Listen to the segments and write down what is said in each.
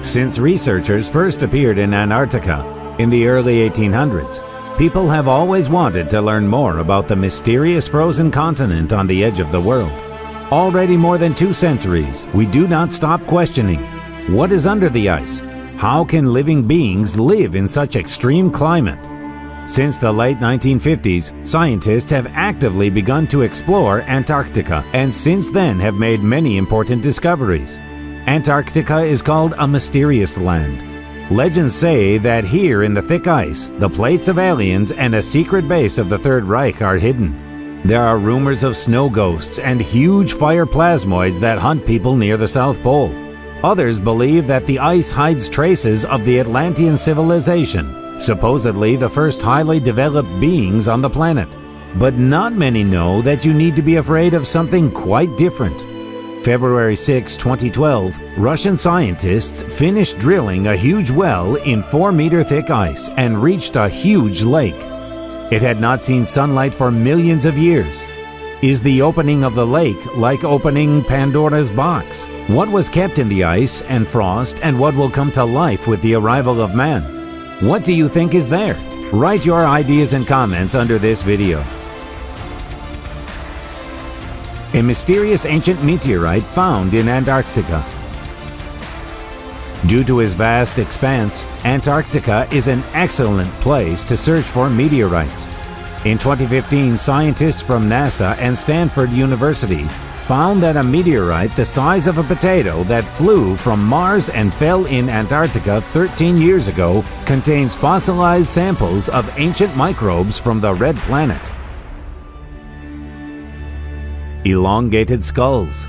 Since researchers first appeared in Antarctica in the early 1800s, people have always wanted to learn more about the mysterious frozen continent on the edge of the world. Already more than 2 centuries, we do not stop questioning, what is under the ice? How can living beings live in such extreme climate? Since the late 1950s, scientists have actively begun to explore Antarctica and since then have made many important discoveries. Antarctica is called a mysterious land. Legends say that here in the thick ice, the plates of aliens and a secret base of the Third Reich are hidden. There are rumors of snow ghosts and huge fire plasmoids that hunt people near the South Pole. Others believe that the ice hides traces of the Atlantean civilization, supposedly the first highly developed beings on the planet. But not many know that you need to be afraid of something quite different. February 6, 2012, Russian scientists finished drilling a huge well in 4-meter thick ice and reached a huge lake. It had not seen sunlight for millions of years. Is the opening of the lake like opening Pandora's box? What was kept in the ice and frost and what will come to life with the arrival of man? What do you think is there? Write your ideas and comments under this video. A mysterious ancient meteorite found in Antarctica. Due to its vast expanse, Antarctica is an excellent place to search for meteorites. In 2015, scientists from NASA and Stanford University found that a meteorite the size of a potato that flew from Mars and fell in Antarctica 13 years ago contains fossilized samples of ancient microbes from the Red Planet. Elongated skulls.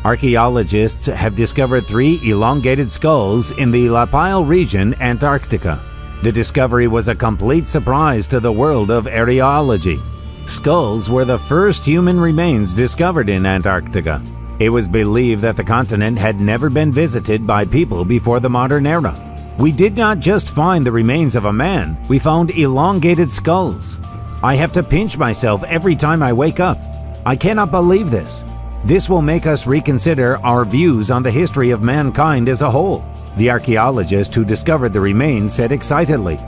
Archaeologists have discovered 3 elongated skulls in the Lapile region, Antarctica. The discovery was a complete surprise to the world of archaeology. Skulls were the first human remains discovered in Antarctica. It was believed that the continent had never been visited by people before the modern era. We did not just find the remains of a man, we found elongated skulls. I have to pinch myself every time I wake up. I cannot believe this. This will make us reconsider our views on the history of mankind as a whole, the archaeologist who discovered the remains said excitedly.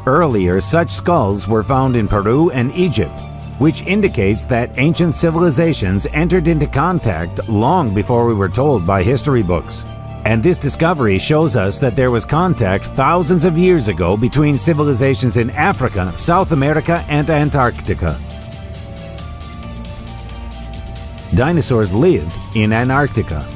Earlier, such skulls were found in Peru and Egypt, which indicates that ancient civilizations entered into contact long before we were told by history books. And this discovery shows us that there was contact thousands of years ago between civilizations in Africa, South America, and Antarctica. Dinosaurs lived in Antarctica.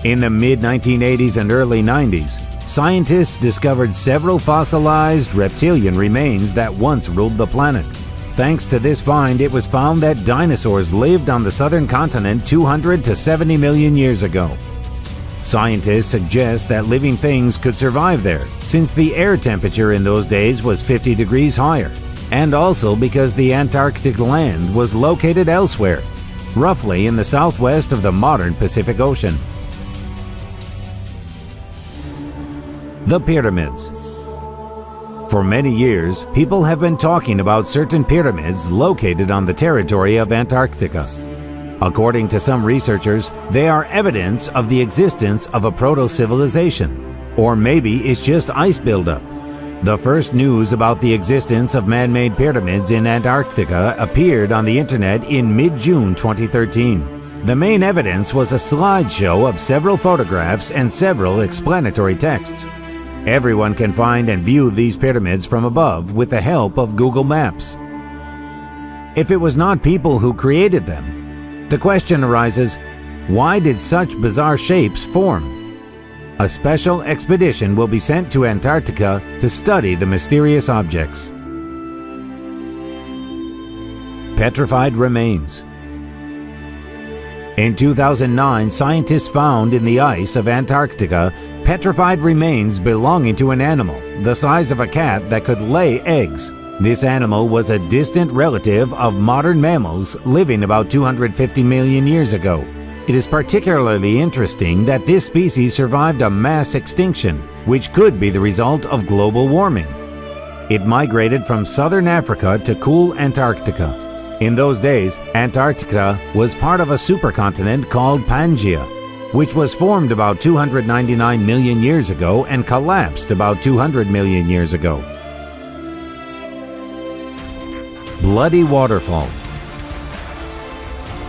In the mid-1980s and early 90s, scientists discovered several fossilized reptilian remains that once ruled the planet. Thanks to this find, it was found that dinosaurs lived on the southern continent 200 to 70 million years ago. Scientists suggest that living things could survive there, since the air temperature in those days was 50 degrees higher, and also because the Antarctic land was located elsewhere, roughly in the southwest of the modern Pacific Ocean. The pyramids. For many years, people have been talking about certain pyramids located on the territory of Antarctica. According to some researchers, they are evidence of the existence of a proto-civilization, or maybe it's just ice buildup. The first news about the existence of man-made pyramids in Antarctica appeared on the internet in mid-June 2013. The main evidence was a slideshow of several photographs and several explanatory texts. Everyone can find and view these pyramids from above with the help of Google Maps. If it was not people who created them, the question arises, why did such bizarre shapes form? A special expedition will be sent to Antarctica to study the mysterious objects. Petrified remains. In 2009, scientists found in the ice of Antarctica petrified remains belonging to an animal the size of a cat that could lay eggs. This animal was a distant relative of modern mammals living about 250 million years ago. It is particularly interesting that this species survived a mass extinction, which could be the result of global warming. It migrated from southern Africa to cool Antarctica. In those days, Antarctica was part of a supercontinent called Pangaea. which was formed about 299 million years ago and collapsed about 200 million years ago. Bloody Waterfall.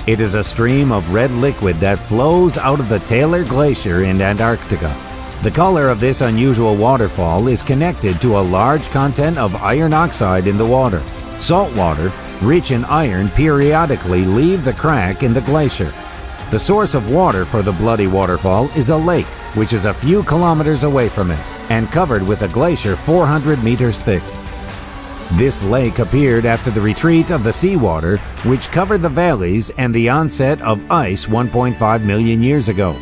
It is a stream of red liquid that flows out of the Taylor Glacier in Antarctica. The color of this unusual waterfall is connected to a large content of iron oxide in the water. Salt water, rich in iron, periodically leave the crack in the glacier. The source of water for the Bloody Waterfall is a lake, which is a few kilometers away from it, and covered with a glacier 400 meters thick. This lake appeared after the retreat of the seawater, which covered the valleys and the onset of ice 1.5 million years ago.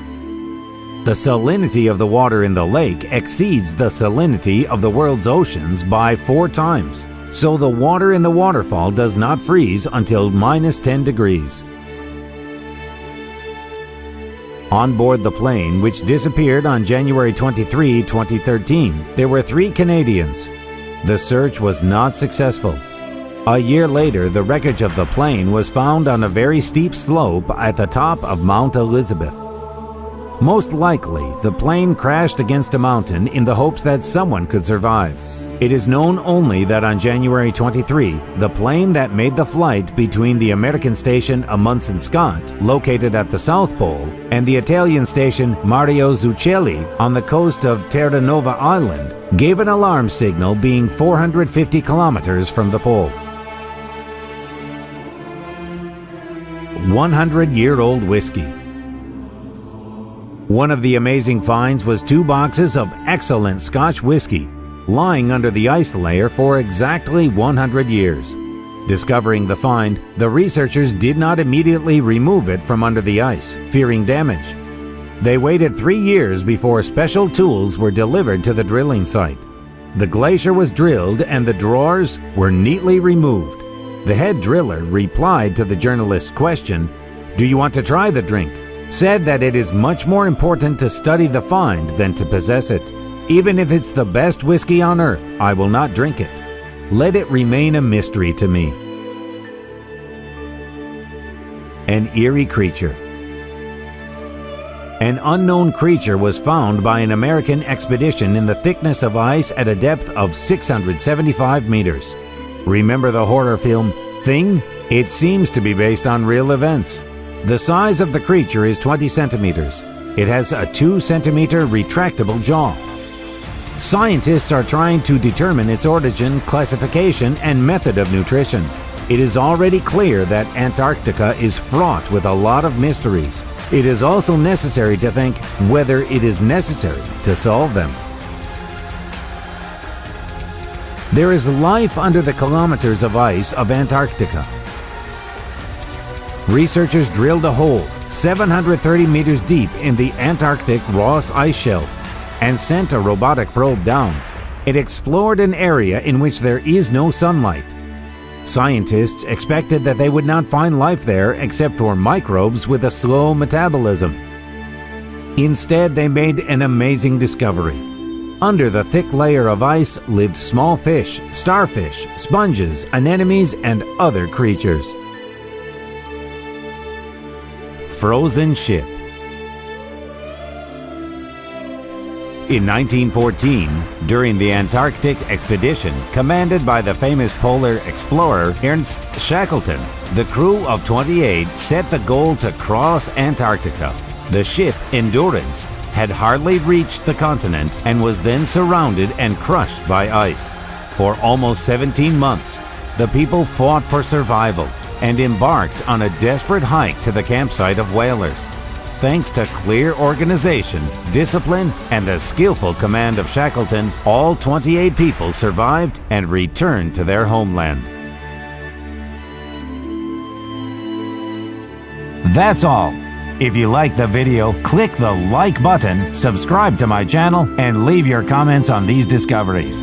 The salinity of the water in the lake exceeds the salinity of the world's oceans by 4 times, so the water in the waterfall does not freeze until -10 degrees. On board the plane, which disappeared on January 23, 2013, there were 3 Canadians. The search was not successful. A year later, the wreckage of the plane was found on a very steep slope at the top of Mount Elizabeth. Most likely, the plane crashed against a mountain in the hopes that someone could survive. It is known only that on January 23, the plane that made the flight between the American station Amundsen Scott, located at the South Pole, and the Italian station Mario Zucchelli on the coast of Terranova Island, gave an alarm signal being 450 kilometers from the pole. 100-year-old whiskey. One of the amazing finds was 2 boxes of excellent Scotch whiskey, lying under the ice layer for exactly 100 years. Discovering the find, the researchers did not immediately remove it from under the ice, fearing damage. They waited 3 years before special tools were delivered to the drilling site. The glacier was drilled and the drawers were neatly removed. The head driller replied to the journalist's question, "Do you want to try the drink?" said that it is much more important to study the find than to possess it. "Even if it's the best whiskey on earth, I will not drink it. Let it remain a mystery to me." An eerie creature. An unknown creature was found by an American expedition in the thickness of ice at a depth of 675 meters. Remember the horror film Thing? It seems to be based on real events. The size of the creature is 20 centimeters. It has a 2-centimeter retractable jaw. Scientists are trying to determine its origin, classification, and method of nutrition. It is already clear that Antarctica is fraught with a lot of mysteries. It is also necessary to think whether it is necessary to solve them. There is life under the kilometers of ice of Antarctica. Researchers drilled a hole 730 meters deep in the Antarctic Ross Ice Shelf and sent a robotic probe down. It explored an area in which there is no sunlight. Scientists expected that they would not find life there except for microbes with a slow metabolism. Instead, they made an amazing discovery. Under the thick layer of ice lived small fish, starfish, sponges, anemones, and other creatures. Frozen ship. In 1914, during the Antarctic expedition commanded by the famous polar explorer Ernst Shackleton, the crew of 28 set the goal to cross Antarctica. The ship, Endurance, had hardly reached the continent and was then surrounded and crushed by ice. For almost 17 months, the people fought for survival and embarked on a desperate hike to the campsite of whalers. Thanks to clear organization, discipline, and the skillful command of Shackleton, all 28 people survived and returned to their homeland. That's all. If you liked the video, click the like button, subscribe to my channel, and leave your comments on these discoveries.